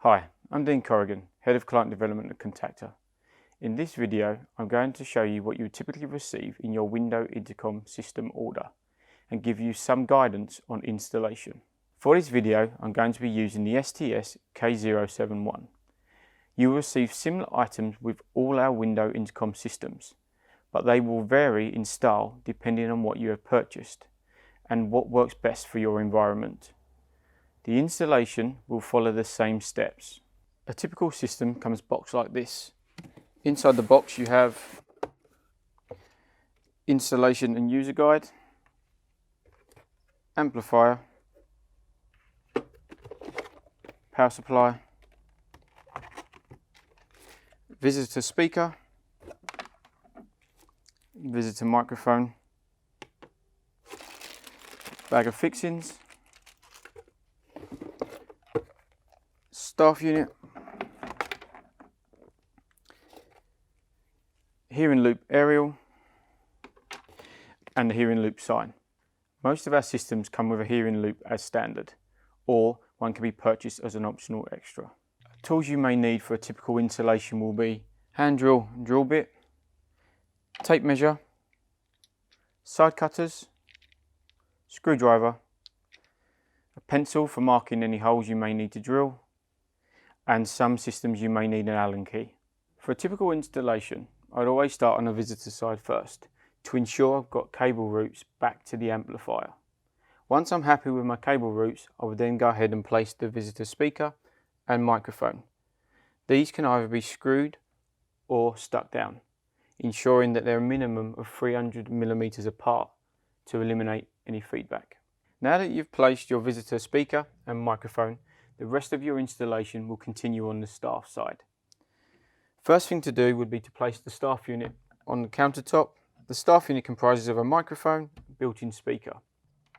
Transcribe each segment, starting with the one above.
Hi, I'm Dean Corrigan, Head of Client Development at Contacta. In this video, I'm going to show you what you would typically receive in your Window Intercom System order and give you some guidance on installation. For this video, I'm going to be using the STS K071. You will receive similar items with all our Window Intercom systems, but they will vary in style depending on what you have purchased and what works best for your environment. The installation will follow the same steps. A typical system comes boxed like this. Inside the box you have installation and user guide, amplifier, power supply, visitor speaker, visitor microphone, bag of fixings, staff unit, hearing loop aerial, and the hearing loop sign. Most of our systems come with a hearing loop as standard, or one can be purchased as an optional extra. Tools you may need for a typical installation will be hand drill and drill bit, tape measure, side cutters, screwdriver, a pencil for marking any holes you may need to drill, and some systems you may need an Allen key. For a typical installation, I'd always start on the visitor side first to ensure I've got cable routes back to the amplifier. Once I'm happy with my cable routes, I would then go ahead and place the visitor speaker and microphone. These can either be screwed or stuck down, ensuring that they're a minimum of 300 millimeters apart to eliminate any feedback. Now that you've placed your visitor speaker and microphone, the rest of your installation will continue on the staff side. First thing to do would be to place the staff unit on the countertop. The staff unit comprises of a microphone, built-in speaker.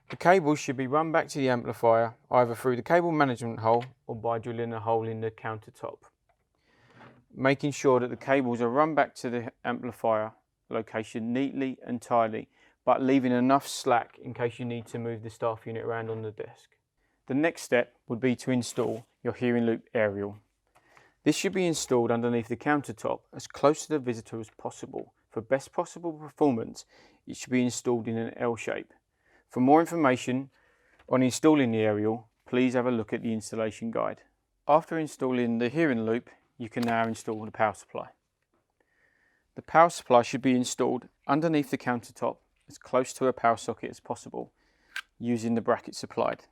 The cables should be run back to the amplifier either through the cable management hole or by drilling a hole in the countertop, making sure that the cables are run back to the amplifier location neatly and tidy, but leaving enough slack in case you need to move the staff unit around on the desk. The next step would be to install your hearing loop aerial. This should be installed underneath the countertop as close to the visitor as possible. For best possible performance, it should be installed in an L shape. For more information on installing the aerial, please have a look at the installation guide. After installing the hearing loop, you can now install the power supply. The power supply should be installed underneath the countertop as close to a power socket as possible, using the bracket supplied.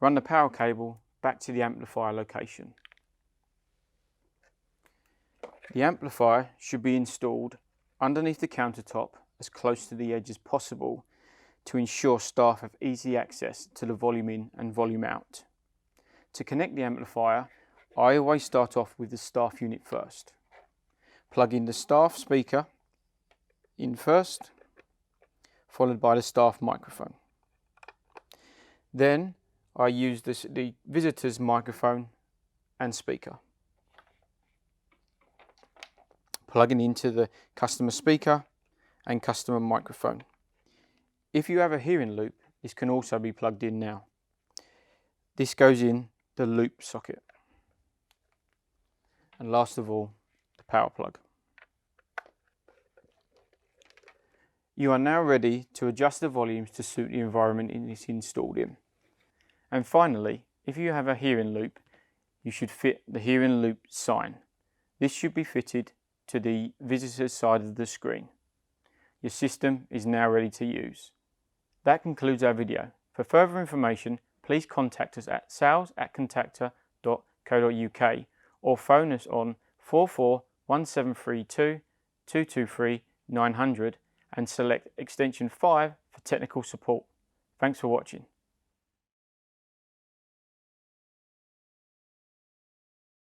Run the power cable back to the amplifier location. The amplifier should be installed underneath the countertop as close to the edge as possible to ensure staff have easy access to the volume in and volume out. To connect the amplifier, I always start off with the staff unit first. Plug in the staff speaker in first, followed by the staff microphone. Then I use the visitor's microphone and speaker. Plugging into the customer speaker and customer microphone. If you have a hearing loop, this can also be plugged in now. This goes in the loop socket. And last of all, the power plug. You are now ready to adjust the volumes to suit the environment it is installed in. And finally, if you have a hearing loop, you should fit the hearing loop sign. This should be fitted to the visitor's side of the screen. Your system is now ready to use. That concludes our video. For further information, please contact us at sales@contacta.co.uk or phone us on 441732 223 900 and select extension 5 for technical support. Thanks for watching.